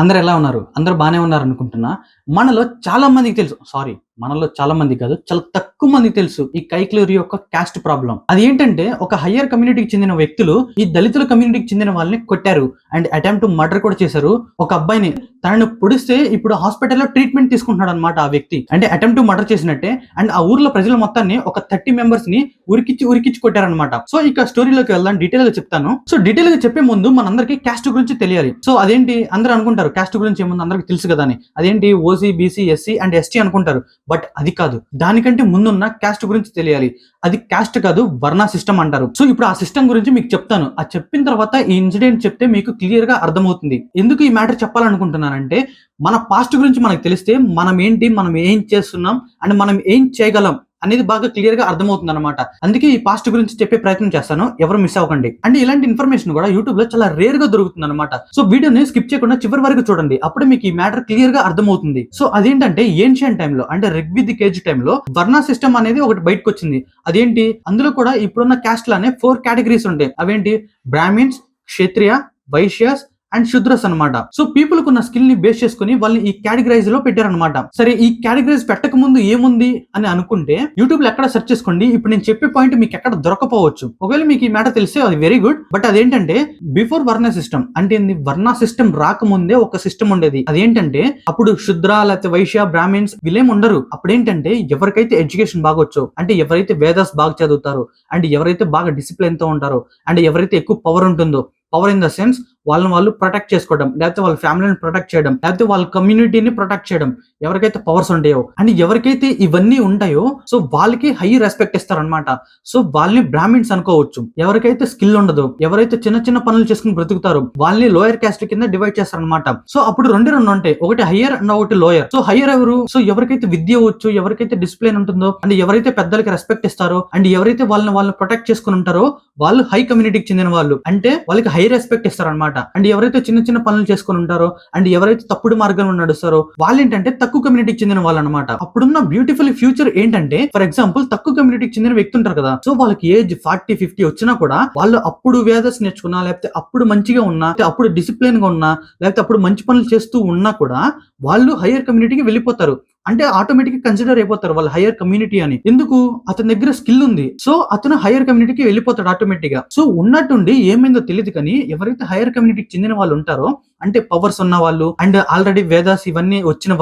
అందరూ ఎలా ఉన్నారు? అందరూ బానే ఉన్నారనుకుంటున్నా. మనలో చాలా మందికి తెలుసు. సారీ, మనలో చాలా మందికి కాదు. చాలా తక్కువ మందికి తెలుసు ఈ కైక్లూరి యొక్క కాస్ట్ ప్రాబ్లమ్. అదేంటంటే ఒక హయ్యర్ కమ్యూనిటీకి చెందిన వ్యక్తులు ఈ దళితుల కమ్యూనిటీకి చెందిన వాళ్ళని కొట్టారు. అండ్ అటెంప్ట్ టు మర్డర్ కూడా చేశారు. ఒక అబ్బాయిని తనని పొడిస్తే ఇప్పుడు హాస్పిటల్‌లో ట్రీట్మెంట్ తీసుకుంటున్నాడన్నమాట ఆ వ్యక్తి. అంటే అటెంప్ట్ టు మర్డర్ చేసినట్టే. అండ్ ఆ ఊర్లో ప్రజల మొత్తాన్ని ఒక 30 మెంబర్స్‌ని ఉరికిచ్చి కొట్టారన్నమాట. సో ఇక స్టోరీలోకి వెళ్దాం. డీటెయిల్‌గా చెప్తాను. సో డీటెయిల్‌గా చెప్పే ముందు మనందరికీ కాస్ట్ గురించి తెలియాలి. సో అదేంటి అందరూ అనుకుంటారు కాస్ట్ గురించి ఏముంది అందరికి తెలుసు కదా అని. అదేంటి OC, BC, SC and ST అనుకుంటారు. బట్ అది కాదు. దానికంటే ముందున్న కాస్ట్ గురించి తెలియాలి. అది కాస్ట్ కాదు, వర్ణ సిస్టమ్ అంటారు. సో ఇప్పుడు ఆ సిస్టమ్ గురించి మీకు చెప్తాను. ఆ చెప్పిన తర్వాత ఈ ఇన్సిడెంట్ చెప్తే మీకు క్లియర్ గా అర్థమవుతుంది. ఎందుకు ఈ మ్యాటర్ చెప్పాలనుకుంటున్నానంటే మన పాస్ట్ గురించి మనకు తెలిస్తే మనం ఏంటి, మనం ఏం చేస్తున్నాం అండ్ మనం ఏం చేయగలం అనేది బాగా క్లియర్ గా అర్థమవుతుంది అనమాట. అందుకే ఈ పాస్ట్ గురించి చెప్పే ప్రయత్నం చేస్తాను. ఎవరు మిస్ అవ్వకండి. అంటే ఇలాంటి ఇన్ఫర్మేషన్ కూడా యూట్యూబ్ లో చాలా రేర్ గా దొరుకుతుంది అనమాట. సో వీడియోని స్కిప్ చేయకుండా చివరి వరకు చూడండి. అప్పుడు మీకు ఈ మ్యాటర్ క్లియర్ గా అర్థమవుతుంది. సో అదేంటంటే ఏన్షియన్ టైంలో అంటే రిగ్విదిక్ ఏజ్ టైంలో వర్ణ సిస్టమ్ అనేది ఒకటి బయటకు వచ్చింది. అదేంటి అందులో కూడా ఇప్పుడున్న కాస్ట్ లానే 4 కేటగిరీస్ ఉంటాయి. అవేంటి బ్రాహ్మిన్స్, క్షత్రియ, వైశ్యాస్ అండ్ శుద్రస్ అనమాట. సో పీపుల్ కున్న స్కిల్ ని బేస్ చేసుకుని వాళ్ళని ఈ కేటగిరైజ్ లో పెట్టారనమాట. సరే ఈ కేటగిరైజ్ పెట్టక ముందు ఏముంది అని అనుకుంటే యూట్యూబ్ లో ఎక్కడ సెర్చ్ చేసుకోండి. ఇప్పుడు నేను చెప్పే పాయింట్ మీకు ఎక్కడ దొరకపోవచ్చు. ఒకవేళ మీకు ఈ మ్యాటర్ తెలిస్తే అది వెరీ గుడ్. బట్ అదేంటంటే బిఫోర్ వర్ణ సిస్టమ్ అంటే వర్ణ సిస్టమ్ రాకముందే ఒక సిస్టమ్ ఉండేది. అదేంటంటే అప్పుడు శుద్ర లేకపోతే వైశ్య, బ్రాహ్మిన్స్ వీళ్ళేం ఉండరు. అప్పుడు ఏంటంటే ఎవరికైతే ఎడ్యుకేషన్ బాగా వచ్చో అంటే ఎవరైతే వేదాస్ బాగా చదువుతారో అండ్ ఎవరైతే బాగా డిసిప్లిన్ తో ఉంటారో అండ్ ఎవరైతే ఎక్కువ పవర్ ఉంటుందో, పవర్ ఇన్ ద సెన్స్ వాళ్ళని వాళ్ళు ప్రొటెక్ట్ చేసుకోవడం, లేకపోతే వాళ్ళ ఫ్యామిలీని ప్రొటెక్ట్ చేయడం, లేకపోతే వాళ్ళ కమ్యూనిటీని ప్రొటెక్ట్ చేయడం, ఎవరికైతే పవర్స్ ఉంటాయో అండ్ ఎవరికైతే ఇవన్నీ ఉంటాయో సో వాళ్ళకి హై రెస్పెక్ట్ ఇస్తారనమాట. సో వాళ్ళని బ్రాహ్మిన్స్ అనుకోవచ్చు. ఎవరికైతే స్కిల్ ఉండదో, ఎవరైతే చిన్న చిన్న పనులు చేసుకుని బ్రతుకుతారో వాళ్ళని లోయర్ క్యాస్ట్ కింద డివైడ్ చేస్తారనమాట. సో అప్పుడు రెండు ఉంటాయి, ఒకటి హయ్యర్ అండ్ ఒకటి లోయర్. సో హయ్యర్ ఎవరు? సో ఎవరికైతే విద్య వచ్చు, ఎవరికైతే డిసిప్లిన్ ఉంటుందో అండ్ ఎవరైతే పెద్దలకి రెస్పెక్ట్ ఇస్తారో అండ్ ఎవరైతే వాళ్ళని ప్రొటెక్ట్ చేసుకుని ఉంటారో వాళ్ళు హై కమ్యూనిటీకి చెందిన వాళ్ళు. అంటే వాళ్ళకి హై రెస్పెక్ట్ ఇస్తారనమాట. అండ్ ఎవరైతే చిన్న చిన్న పనులు చేసుకుని ఉంటారో అండ్ ఎవరైతే తప్పుడు మార్గంలో నడుస్తారో వాళ్ళు ఏంటంటే తక్కువ కమ్యూనిటీకి చెందిన వాళ్ళు అనమాట. అప్పుడున్న బ్యూటిఫుల్ ఫ్యూచర్ ఏంటంటే ఫర్ ఎగ్జాంపుల్ తక్కువ కమ్యూనిటీకి చెందిన వ్యక్తి ఉంటారు కదా. సో వాళ్ళకి ఏజ్ 40-50 వచ్చినా కూడా వాళ్ళు అప్పుడు వేదస్ నేర్చుకున్నా, లేకపోతే అప్పుడు మంచిగా ఉన్నా, అప్పుడు డిసిప్లిన్ గా ఉన్నా, లేకపోతే అప్పుడు మంచి పనులు చేస్తూ ఉన్నా కూడా వాళ్ళు హయ్యర్ కమ్యూనిటీకి వెళ్ళిపోతారు. అంటే ఆటోమేటిక్ కన్సిడర్ అయిపోతారు వాళ్ళు హయ్యర్ కమ్యూనిటీ అని. ఎందుకు? అతని దగ్గర స్కిల్ ఉంది. సో అతను హయ్యర్ కమ్యూనిటీకి వెళ్ళిపోతాడు ఆటోమేటిక్ గా. సో ఉన్నట్టుండి ఏమైందో తెలియదు కానీ ఎవరైతే హయ్యర్ కమ్యూనిటీకి చెందిన వాళ్ళు ఉంటారో అంటే పవర్స్ ఉన్న వాళ్ళు అండ్ ఆల్రెడీ వేదాస్ ఇవన్నీ వచ్చిన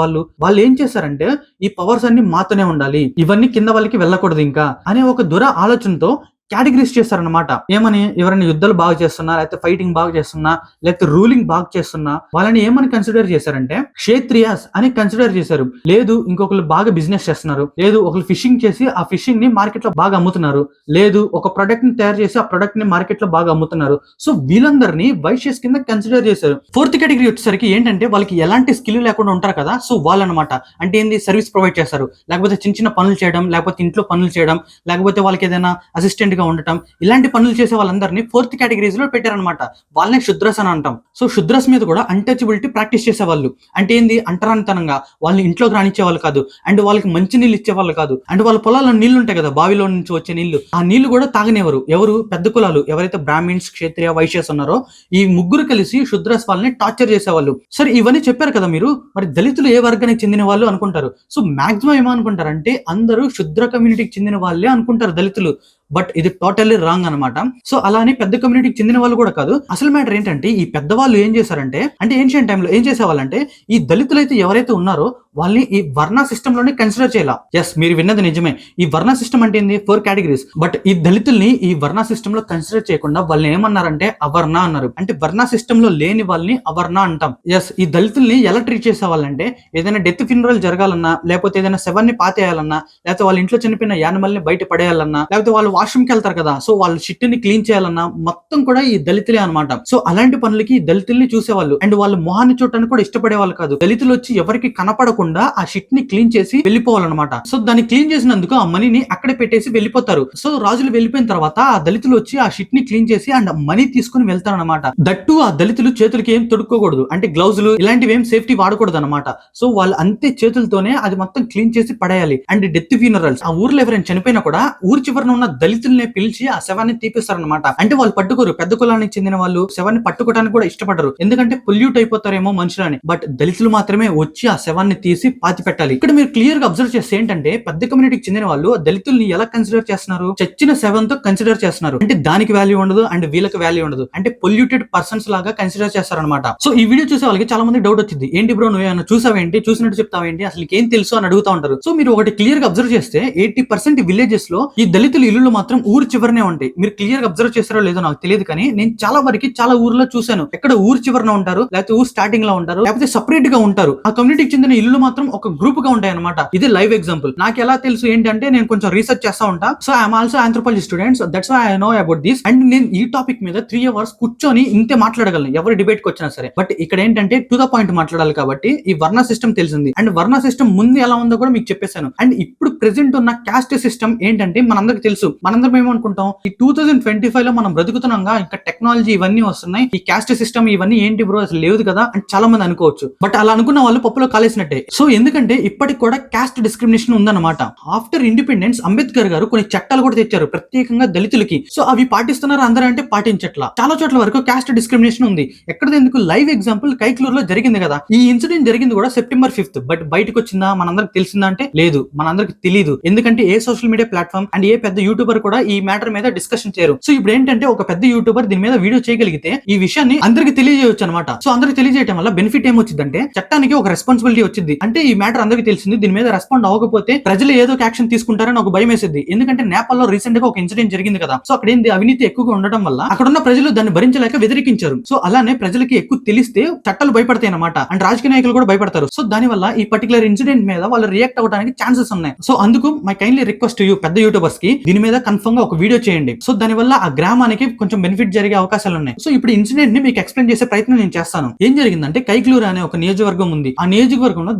వాళ్ళు ఏం చేశారంటే ఈ పవర్స్ అన్ని మాతోనే ఉండాలి, ఇవన్నీ కింద వాళ్ళకి వెళ్ళకూడదు ఇంకా అనే ఒక దుర ఆలోచనతో కేటగిరీస్ చేస్తారనమాట. ఏమని? ఎవరైనా యుద్ధాలు బాగా చేస్తున్నా, లేకపోతే ఫైటింగ్ బాగా చేస్తున్నా, లేకపోతే రూలింగ్ బాగా చేస్తున్నా వాళ్ళని ఏమని కన్సిడర్ చేశారంటే క్షేత్రియాస్ అని కన్సిడర్ చేశారు. లేదు ఇంకొకరు బాగా బిజినెస్ చేస్తున్నారు, లేదు ఒకరు ఫిషింగ్ చేసి ఆ ఫిషింగ్ ని మార్కెట్ లో బాగా అమ్ముతున్నారు, లేదు ఒక ప్రొడక్ట్ ని తయారు చేసి ఆ ప్రొడక్ట్ ని మార్కెట్ లో బాగా అమ్ముతున్నారు. సో వీళ్ళందరినీ వైశ్యస్ కింద కన్సిడర్ చేశారు. 4th కేటగిరీ వచ్చేసరికి ఏంటంటే వాళ్ళకి ఎలాంటి స్కిల్ లేకుండా ఉంటారు కదా. సో వాళ్ళనమాట అంటే ఏంది సర్వీస్ ప్రొవైడ్ చేస్తారు, లేకపోతే చిన్న చిన్న పనులు చేయడం, లేకపోతే ఇంట్లో పనులు చేయడం, లేకపోతే వాళ్ళకి ఏదైనా అసిస్టెంట్ గా ఉండటం, ఇలాంటి పనులు చేసే వాళ్ళందరినీ 4th కేటగిరీస్ లో పెట్టారనమాట. వాళ్ళని శుద్రస్ అని అంటాం. సో శుద్రస్ మీద కూడా అన్టచబిలిటీ ప్రాక్టీస్ చేసేవాళ్ళు. అంటే ఏంది? అంటరానితనంగా వాళ్ళని ఇంట్లోకి రానిచ్చే వాళ్ళు కాదు అండ్ వాళ్ళకి మంచి నీళ్ళు ఇచ్చేవాళ్ళు కాదు. అండ్ వాళ్ళ పొలాల్లో నీళ్లు ఉంటాయి కదా, బావిలో నుంచి వచ్చే నీళ్లు, ఆ నీళ్లు కూడా తాగనివ్వరు. ఎవరు? పెద్ద కులాలు ఎవరైతే బ్రాహ్మిన్స్, క్షత్రియ, వైశ్యస్ ఉన్నారో ఈ ముగ్గురు కలిసి శుద్రస్ వాళ్ళని టార్చర్ చేసేవాళ్ళు. సరే ఇవన్నీ చెప్పారు కదా మీరు, మరి దళితులు ఏ వర్గానికి చెందిన వాళ్ళు అనుకుంటారు. సో మాక్సిమం ఏమనుకుంటారంటే అందరూ శుద్ర కమ్యూనిటీకి చెందిన వాళ్ళే అనుకుంటారు దళితులు. బట్ ఇది టోటల్లీ రాంగ్ అనమాట. సో అలానే పెద్ద కమ్యూనిటీకి చెందిన వాళ్ళు కూడా కాదు. అసలు మ్యాటర్ ఏంటంటే ఈ పెద్దవాళ్ళు ఏం చేశారంటే అంటే ఏన్షియన్ టైంలో ఏం చేసేవాళ్ళంటే ఈ దళితులు అయితే ఎవరైతే ఉన్నారో వాళ్ళని ఈ వర్ణ సిస్టమ్ లోనే కన్సిడర్ చేయాల. ఎస్, మీరు విన్నది నిజమే. ఈ వర్ణ సిస్టమ్ అంటే ఏంది? 4 కేటగిరీస్. బట్ ఈ దళితుల్ని ఈ వర్ణ సిస్టమ్ లో కన్సిడర్ చేయకుండా వాళ్ళని ఏమన్నారంటే అవర్ణ అన్నారు. అంటే వర్ణ సిస్టమ్ లో లేని వాళ్ళని అవర్ణ అంటాం. ఎస్, ఈ దళితుల్ని ఎలా ట్రీట్ చేసేవాళ్ళంటే ఏదైనా డెత్ ఫ్యూనరల్ జరగాలన్నా, లేకపోతే ఏదైనా శవాన్ని పాతేయాలన్నా, లేకపోతే వాళ్ళ ఇంట్లో చనిపోయిన యానిమల్ ని బయట పడేయాలన్నా, లేకపోతే వాళ్ళు వాష్రూమ్ కి వెళ్తారు కదా, సో వాళ్ళ షిట్ ని క్లీన్ చేయాలన్నా మొత్తం కూడా ఈ దళితులే అనమాట. సో అలాంటి పనులకి దళితుల్ని చూసేవాళ్ళు అండ్ వాళ్ళ మొహాన్ని చూడటానికి కూడా ఇష్టపడే వాళ్ళు కాదు. దళితులు వచ్చి ఎవరికి కనపడకుండా కనపడకుండా ఆ షిట్ ని క్లీన్ చేసి వెళ్ళిపోవాలన్నమాట. సో దాన్ని క్లీన్ చేసినందుకు ఆ మనీని అక్కడే పెట్టేసి వెళ్ళిపోతారు. సో రాజులు వెళ్ళిపోయిన తర్వాత ఆ దళితులు వచ్చి ఆ షిట్ ని క్లీన్ చేసి అండ్ మనీ తీసుకుని వెళ్తారన్నమాట. దట్టు ఆ దళితులు చేతులకి ఏం తొడుక్కోకూడదు, అంటే గ్లౌజులు ఇలాంటివి ఏం సేఫ్టీ వాడకూడదు అనమాట. సో వాళ్ళు అంతే చేతులతోనే అది మొత్తం క్లీన్ చేసి పడేయాలి. అండ్ డెత్ ఫ్యూనరల్స్, ఆ ఊర్లో ఎవరైనా చనిపోయినా కూడా ఊరి చివరన ఉన్న దళితుల్ని పిలిచి ఆ శవాన్ని తీపిస్తారనమాట. అంటే వాళ్ళు పట్టుకోరు, పెద్ద కులానికి చెందిన వాళ్ళు శవాన్ని పట్టుకోవడానికి కూడా ఇష్టపడరు, ఎందుకంటే పొల్యూట్ అయిపోతారేమో మనుషులని. బట్ దళితులు మాత్రమే వచ్చి ఆ శవాన్ని తీసి పాతి పెట్టాలి. ఇక్కడ మీరు క్లియర్ గా అబ్జర్వ్ చేస్తే ఏంటంటే పెద్ద కమ్యూనిటీకి చెందిన వాళ్ళు దళితుల్ని ఎలా కన్సిడర్ చేస్తున్నారు, చచ్చిన శవంతో కన్సిడర్ చేస్తున్నారు. అంటే దానికి వాల్యూ ఉండదు అండ్ వీళ్ళకి వాల్యూ ఉండదు, అంటే పొల్యూటెడ్ పర్సన్స్ లాగా కన్సిడర్ చేస్తారనమాట. సో ఈ వీడియో చూసే వాళ్ళకి చాలా మంది డౌట్ వచ్చింది, ఏంటి బ్రో నువ్వు ఏమైనా చూసావేంటి, చూసినట్టు చెప్తావేంటి, అసలు ఏం తెలుసు అని అడుగుతా ఉంటారు. సో మీరు ఒకటి క్లియర్ గా అబ్జర్వ్ చేస్తే 80% విలేజెస్ లో ఈ దళితుల ఇల్లు మాత్రం ఊరు చివరనే ఉంటాయి. మీరు క్లియర్ గా అబ్జర్వ్ చేస్తారో లేదో నాకు తెలియదు, కానీ నేను చాలా వరకు చాలా ఊర్లో చూశాను. ఎక్కడ ఊరు చివరన ఉంటారు, లేకపోతే ఊరు స్టార్టింగ్ లో ఉంటారు, లేకపోతే సెపరేట్ గా ఉంటారు. ఆ కమ్యూనిటీకి చెందిన ఇల్లు మాత్రం ఒక గ్రూప్ గా ఉంటాయి అనమాట. ఇది లైవ్ ఎగ్జాంపుల్. నాకు ఎలా తెలుసు ఏంటంటే నేను కొంచెం రీసెర్చ్ చేస్తా ఉంటా. So I'm also anthropology students, that's why I know about this. And నేను ఈ టాపిక్ మీద 3 hours కూర్చొని ఇంతే మాట్లాడగలను, ఎవరు డిబేట్ కి వచ్చినా సరే. బట్ ఇక్కడ ఏంటంటే టు ద పాయింట్ మాట్లాడాలి కాబట్టి ఈ వర్ణ సిస్టమ్ తెలిసింది. అండ్ వర్ణ సిస్టమ్ ముందు ఎలా ఉందో కూడా మీకు చెప్పేశాను. అండ్ ఇప్పుడు ప్రెసెంట్ ఉన్న క్యాస్ట్ సిస్టమ్ ఏంటంటే మనందరికి తెలుసు. మనందరం ఏమనుకుంటాం, ఈ 2025 లో మనం బ్రతుకుతున్నాంగా, ఇంకా టెక్నాలజీ ఇవన్నీ వస్తున్నాయి, ఈ క్యాస్ట్ సిస్టమ్ ఇవన్నీ ఏంటి బ్రో అసలు లేదు కదా అని చాలా మంది అనుకోవచ్చు. బట్ అలా అనుకున్న వాళ్ళు పప్పులో కాలేసినట్టే. సో ఎందుకంటే ఇప్పటికి కూడా క్యాస్ట్ డిస్క్రిమినేషన్ ఉందన్నమాట. ఆఫ్టర్ ఇండిపెండెన్స్ అంబేద్కర్ గారు కొన్ని చట్టాలు కూడా తెచ్చారు ప్రత్యేకంగా దళితులకి. సో అవి పాటిస్తున్నారు అందరూ అంటే పాటించట్లా. చాలా చోట్ల వరకు క్యాస్ట్ డిస్క్రిమినేషన్ ఉంది. ఎక్కడెందుకు లైవ్ ఎగ్జాంపుల్ కైక్లూరులో జరిగింది కదా. ఈ ఇన్సిడెంట్ జరిగింది కూడా September 5th. బట్ బయటకు వచ్చిందా మనందరికి తెలిసిందా అంటే లేదు, మనందరికి తెలియదు. ఎందుకంటే ఏ సోషల్ మీడియా ప్లాట్ఫామ్ అండ్ ఏ పెద్ద యూట్యూబర్ కూడా ఈ మ్యాటర్ మీద డిస్కషన్ చేయరు. సో ఇప్పుడు ఏంటంటే ఒక పెద్ద యూట్యూబర్ దీని మీద వీడియో చేయగలిగితే ఈ విషయాన్ని అందరికి తెలియజేయొచ్చు అనమాట. సో అందరికి తెలియజేయడం వల్ల బెనిఫిట్ ఏమొచ్చిందంటే చట్టానికి ఒక రెస్పాన్సిబిలిటీ వచ్చింది. అంటే ఈ మ్యాటర్ అందరికి తెలిసింది, దీని మీద రెస్పాండ్ అవ్వకపోతే ప్రజలు ఏదో ఒక యాక్షన్ తీసుకుంటారని ఒక భయం వేసింది. ఎందుకంటే నేపాల్లో రీసెంట్ గా ఒక ఇన్సిడెంట్ జరిగింది కదా. సో అక్కడ ఏంటి అవినీతి ఎక్కువగా ఉండడం వల్ల అక్కడ ఉన్న ప్రజలు దాన్ని భరించలేక వ్యతిరేకించారు. సో అలానే ప్రజలకి ఎక్కువ తెలిస్తే చట్టాలు భయపడతాయి అనమాట. అండ్ రాజకీయ నాయకులు కూడా భయపడతారు. సో దాని వల్ల ఈ పర్టికులర్ ఇన్సిడెంట్ మీద వాళ్ళు రియాక్ట్ అవ్వడానికి ఛాన్సెస్ ఉన్నాయి. సో అందుకు మై కైండ్లీ రిక్వెస్ట్ యూ పెద్ద యూట్యూబర్స్ కి దీని మీద కన్ఫర్మ్ గా ఒక వీడియో చేయండి. సో దాని వల్ల ఆ గ్రామానికి కొంచెం బెనిఫిట్ జరిగే అవకాశాలు ఉన్నాయి. సో ఇప్పుడు ఇన్సిడెంట్ ని మీకు ఎక్స్ప్లెయిన్ చేసే ప్రయత్నం నేను చేస్తాను. ఏం జరిగిందంటే కైక్లూరు అనే ఒక నియోజకవర్గం ఉంది. ఆ నియోజకవర్గంలో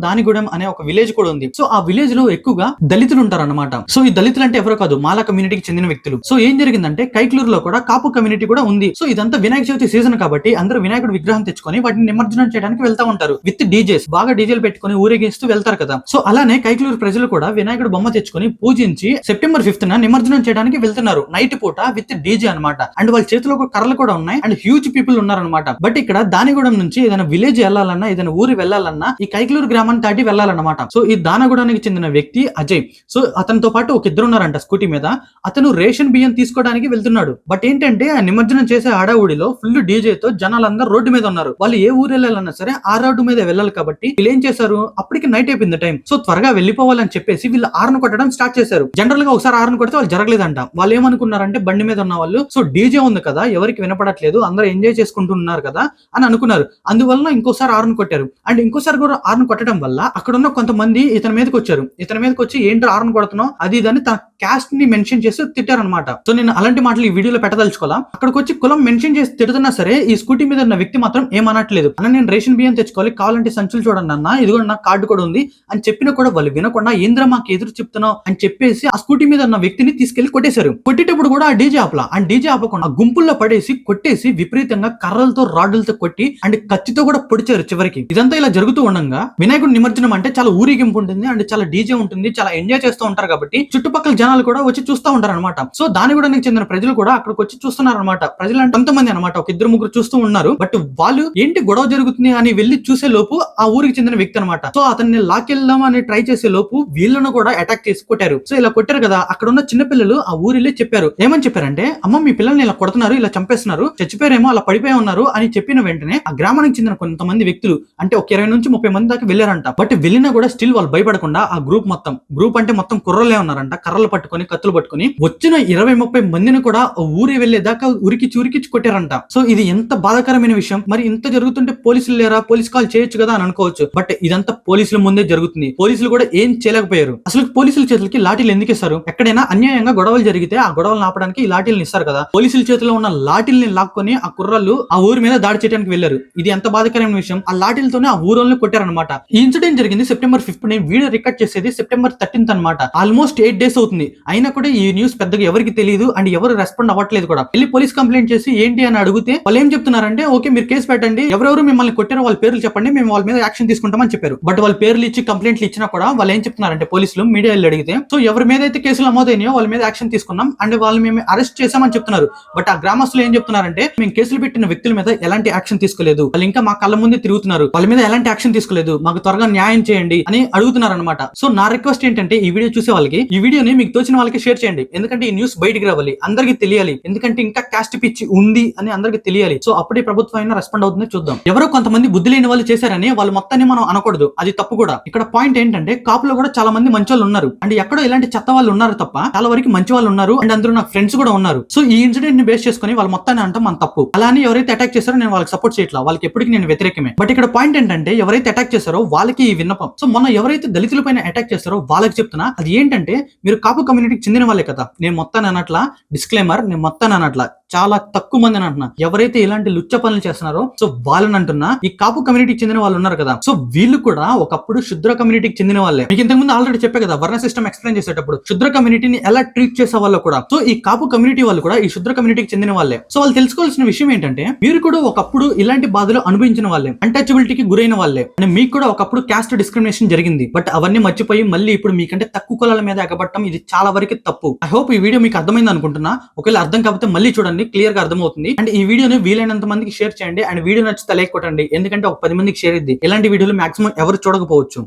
దానిగూడెం అనే ఒక విలేజ్ కూడా ఉంది. సో ఆ విలేజ్ లో ఎక్కువగా దళితులు ఉంటారు అనమాట. సో ఈ దళితులు అంటే ఎవరో కాదు, మాలా కమ్యూనిటీకి చెందిన వ్యక్తులు. సో ఏం జరిగిందంటే కైక్లూరులో కూడా కాపు కమ్యూనిటీ కూడా ఉంది. సో ఇదంతా వినాయక చవితి సీజన్ కాబట్టి అందరూ వినాయకుడు విగ్రహం తెచ్చుకొని వాటిని నిమజ్జనం చేయడానికి వెళ్తా ఉంటారు. విత్ డీజేస్, బాగా డీజేలు పెట్టుకుని ఊరేగిస్తూ వెళ్తారు కదా. సో అలానే కైక్లూరు ప్రజలు కూడా వినాయకుడు బొమ్మ తెచ్చుకొని పూజించి September 5th నిమజ్జనం చేయడానికి వెళ్తున్నారు నైట్ పూట విత్ డీజే అనమాట. అండ్ వాళ్ళ చేతిలో కర్రలు కూడా ఉన్నాయి అండ్ హ్యూజ్ పీపుల్ ఉన్నారనమాట. బట్ ఇక్కడ దానిగూడెం నుంచి ఏదైనా విలేజ్ వెళ్ళాలన్నా, ఏదైనా ఊరు వెళ్ళాలన్నా ఈ కైక్లూరు గ్రామాన్ని దాటి వెళ్ళాలన్నమాట. సో ఈ దానగూడానికి చెందిన వ్యక్తి అజయ్. సో అతనితో పాటు ఒక ఇద్దరు ఉన్నారంట స్కూటీ మీద. అతను రేషన్ బియ్యం తీసుకోవడానికి వెళ్తున్నాడు. బట్ ఏంటంటే ఆ నిమజ్జనం చేసే హడావుడిలో ఫుల్ డీజేతో జనాలందరూ రోడ్డు మీద ఉన్నారు. వాళ్ళు ఏ ఊరు వెళ్ళాలన్నా సరే ఆ రోడ్డు మీద వెళ్ళాలి కాబట్టి వీళ్ళు ఏం చేశారు, అప్పటికి నైట్ అయిపోయింది టైం. సో త్వరగా వెళ్ళిపోవాలని చెప్పేసి వీళ్ళు ఆర్న్ కొట్టడం స్టార్ట్ చేశారు. జనరల్ గా ఒకసారి ఆర్న్ కొడితే వాళ్ళు జరగలేదంట. వాళ్ళు ఏమనుకున్నారంటే బండి మీద ఉన్న వాళ్ళు సో డీజే ఉంది కదా, ఎవరికి వినపడట్లేదు, అందరూ ఎంజాయ్ చేసుకుంటున్నారు కదా అని అనుకున్నారు. అందువల్ల ఇంకోసారి ఆర్న్ కొట్టారు. అండ్ ఇంకోసారి కూడా ఆర్న్ కొట్టడం వల్ల అక్కడ ఉన్న కొంతమంది ఇతని మీదకి వచ్చారు. ఇతని మీదకి వచ్చి ఏంటి ఆర్న్ కొడుతున్నావు అది ఇదని తన క్యాస్ట్ ని మెన్షన్ చేసి తిట్టారనమాట. సో నేను అలాంటి మాటలు ఈ వీడియోలో పెట్టదలుచుకోవాలా. అక్కడికి వచ్చి కులం మెన్షన్ చేసి తిడుతున్నా సరే ఈ స్కూటీ మీద ఉన్న వ్యక్తి మాత్రం ఏమనట్లేదు. అన్న నేను రేషన్ బియ్యం తెచ్చుకోవాలి, కావాలంటే సంచులు చూడండి అన్న, ఇదిగో నా కార్డు కూడా ఉంది అని చెప్పినా కూడా వాళ్ళు వినకుండా ఏంద్ర మాకు ఎదురు చెప్తున్నావు అని చెప్పేసి ఆ స్కూటీ మీద ఉన్న వ్యక్తిని తీసుకెళ్లి కొట్టేశారు. కొట్టేటప్పుడు కూడా ఆ డీజే ఆపలా. అండ్ డీజే ఆపకుండా గుంపుల్లో పడేసి కొట్టేసి విపరీతంగా కర్రలతో రాడ్లతో కొట్టి అండ్ కత్తితో కూడా పొడిచారు చివరికి. ఇదంతా ఇలా జరుగుతూ ఉండగా వినాయకుడి నిమజ్జనం అంటే చాలా ఊరేగింపు ఉంటుంది అండ్ చాలా డీజే ఉంటుంది, చాలా ఎంజాయ్ చేస్తూ ఉంటారు కాబట్టి చుట్టుపక్కల జనాలు కూడా వచ్చి చూస్తూ ఉంటారు అనమాట. సో దానిగూడానికి చెందిన ప్రజలు కూడా అక్కడికి వచ్చి చూస్తున్నారు అనమాట. ప్రజలు అంటే కొంతమంది అనమాట, ఒక ఇద్దరు ముగ్గురు చూస్తూ ఉన్నారు. బట్ వాళ్ళు ఏంటి గొడవ జరుగుతుంది అని వెళ్ళి చూసే లోపు ఆ ఊరికి చెందిన వ్యక్తి అనమాట. సో అతన్ని లాకెళ్దాం అని ట్రై చేసే లోపు వీళ్ళను కూడా అటాక్ చేసి కొట్టారు. సో ఇలా కొట్టారు కదా, అక్కడ ఉన్న చిన్న పిల్లలు ఆ ఊరిలో చెప్పారు. ఏమని చెప్పారంటే అమ్మ మీ పిల్లల్ని ఇలా కొడుతున్నారు, ఇలా చంపేస్తున్నారు, చచ్చిపోయారేమో, అలా పడిపోయి ఉన్నారు అని చెప్పిన వెంటనే ఆ గ్రామానికి చెందిన కొంతమంది వ్యక్తులు అంటే ఒక 20 నుంచి 30 మంది దాకా వెళ్ళారంట. బట్ వెళ్ళినా కూడా స్టిల్ వాళ్ళు భయపడకుండా ఆ గ్రూప్ అంటే మొత్తం కుర్రలే ఉన్నారంట, కర్రలు పట్టుకొని కత్తులు పట్టుకొని వచ్చిన 20-30 మందిని కూడా ఊరి వెళ్లేదాకా ఉరికి కొట్టారంట. సో ఇది ఎంత బాధాకరమైన విషయం. మరి ఇంత జరుగుతుంటే పోలీసులు లేరా, పోలీస్ కాల్ చేయొచ్చు కదా అని అనుకోవచ్చు. బట్ ఇదంతా పోలీసుల ముందే జరుగుతుంది. పోలీసులు కూడా ఏం చేయలేకపోయారు. అసలు పోలీసుల చేతులకి లాఠీలు ఎందుకు ఇస్తారు? ఎక్కడైనా అన్యాయంగా గొడవలు జరిగితే ఆ గొడవలు ఆపడానికి ఈ లాఠీలను ఇస్తారు కదా. పోలీసుల చేతిలో ఉన్న లాఠీల్ని లాక్కొని ఆ కుర్రాళ్ళు ఆ ఊరి మీద దాడి చేయడానికి వెళ్లారు. ఇది ఎంత బాధాకరమైన విషయం. ఆ లాఠీలతోనే ఆ ఊరోళ్ళని కొట్టారనమాట. ఈ ఇన్సిడెంట్ జరిగింది సెప్టెంబర్ 5th. నేను వీడియో రికార్డ్ చేసేది సెప్టెంబర్ 13th అనమాట. ఆల్మోస్ట్ 8 days అవుతుంది. అయినా కూడా ఈ న్యూస్ పెద్దగా ఎవరికి తెలియదు అండ్ ఎవరు రెస్పాండ్ అవ్వట్లేదు కూడా. వెళ్ళి పోలీస్ కంప్లైంట్ చేసి ఏంటి అని అడిగితే వాళ్ళు ఏం చెప్తున్నారంటే, ఓకే మీరు కేసు పెట్టండి, ఎవరెవరు మిమ్మల్ని కొట్టారో వాళ్ళ పేర్లు చెప్పండి, మేము వాళ్ళ మీద యాక్షన్ తీసుకుంటామని చెప్పారు. బట్ వాళ్ళ పేర్లు ఇచ్చి కంప్లైంట్లు ఇచ్చినా కూడా వాళ్ళు ఏం చెప్తున్నారంటే, పోలీసులు మీడియా అడిగితే, సో ఎవరి మీద అయితే కేసులు నమోదైనాయో వాళ్ళ మీద యాక్షన్ తీసుకున్నాం అండ్ వాళ్ళు మేము అరెస్ట్ చేసామని చెప్తున్నారు. బట్ ఆ గ్రామస్తులు ఏం చెప్తున్నారంటే, మేము కేసులు పెట్టిన వ్యక్తుల మీద ఎలాంటి యాక్షన్ తీసుకోలేదు, వాళ్ళు ఇంకా మా కళ్ళ ముందే తిరుగుతున్నారు, వాళ్ళ మీద ఎలాంటి యాక్షన్ తీసుకోలేదు, మాకు త్వరగా న్యాయం చేయండి అని అడుగుతున్నారు అనమాట. సో నా రిక్వెస్ట్ ఏంటంటే, ఈ వీడియో చూసే వాళ్ళకి ఈ వీడియోని మీకు తోచిన వాళ్ళకి షేర్ చేయండి. ఎందుకంటే ఈ న్యూస్ బయటికి రావాలి, అందరికీ తెలియాలి. ఎందుకంటే ఇంకా కాస్ట్ పిచ్చి ఉంది అని అందరికీ తెలియాలి. సో అప్పుడే ప్రభుత్వం అయినా రెస్పాండ్ అవుతుంది చూద్దాం. ఎవరో కొంతమంది బుద్ధి లేని వాళ్ళు చేశారని వాళ్ళు మొత్తాన్ని మనం అనకూడదు, అది తప్పు కూడా. ఇక్కడ పాయింట్ ఏంటంటే, కాపులో కూడా చాలా మంది మంచి వాళ్ళు ఉన్నారు అండ్ ఎక్కడో ఇలాంటి చెత్త వాళ్ళు ఉన్నారు తప్ప చాలా వరకు మంచి వాళ్ళు ఉన్నారు అండ్ అందరూ నాకు ఫ్రెండ్స్ కూడా ఉన్నారు. సో ఈ ఇన్సిడెంట్ ని బేస్ చేసుకుని వాళ్ళు మొత్తాన్ని అంటాం మన తప్పు. అలానే ఎవరైతే అటాక్ చేశారో నేను వాళ్ళకి సపోర్ట్ చేయట్లా, వాళ్ళకి ఎప్పటికీ నేను వ్యతిరేకమే. బట్ ఇక్కడ పాయింట్ ఏంటంటే, ఎవరైతే అటాక్ చేశారో వాళ్ళకి ఈ విన్నపం. సో మొన్న ఎవరైతే దళితుల పైన అటాక్ చేస్తారో వాళ్ళకి చెప్తున్నా, అది ఏంటంటే, మీరు కాపు కమ్యూనిటీకి చెందిన వాళ్ళే కదా. నేను మొత్తాన్ని అనట్లా, డిస్క్లైమర్, నేను మొత్తాన్ని అనట్లా, చాలా తక్కువ మంది అని అంటున్నా. ఎవరైతే ఇలాంటి లుచ్చ పనులు చేస్తున్నారో సో వాళ్ళని అంటున్నా. ఈ కాపు కమ్యూనిటీకి చెందిన వాళ్ళు ఉన్నారు కదా, సో వీళ్ళు కూడా ఒకప్పుడు శుద్ర కమ్యూనిటీకి చెందిన వాళ్ళే. మీకు ఇంతకుముందు ఆల్రెడీ చెప్పే కదా, వర్ణ సిస్టమ్ ఎక్స్ప్లెయిన్ చేసేటప్పుడు శుద్ర కమ్యూనిటీని ఎలా ట్రీట్ చేసే వాళ్ళు కూడా. సో ఈ కాపు కమ్యూనిటీ వాళ్ళు కూడా ఈ శుద్ర కమ్యూనిటీకి చెందిన వాళ్ళే. సో వాళ్ళు తెలుసుకోవాల్సిన విషయం ఏంటంటే, మీరు కూడా ఒకప్పుడు ఇలాంటి బాధలు అనుభవించిన వాళ్ళే, అన్టచబిలిటీకి గురైన వాళ్ళే అని. మీకు కూడా ఒకప్పుడు క్యాస్ట్ డిస్క్రిమినేషన్ జరిగింది. బట్ అవన్నీ మర్చిపోయి మళ్ళీ ఇప్పుడు మీకంటే తక్కువ కులాల మీద ఎగబట్టడం ఇది చాలా వరకు తప్పు. ఐ హోప్ ఈ వీడియో మీకు అర్థమైంది అనుకుంటున్నా. ఒకవేళ అర్థం కాకపోతే మళ్ళీ చూడండి, క్లియర్ గా అర్థమవుతుంది. అండ్ ఈ వీడియోని వీలైనంత మందికి షేర్ చేయండి అండ్ వీడియో నచ్చితే లైక్ కొట్టండి. ఎందుకంటే ఒక 10 మందికి షేర్ ఇద్ది. ఇలాంటి వీడియోలు మాక్సిమం ఎవరు చూడకపోవచ్చు.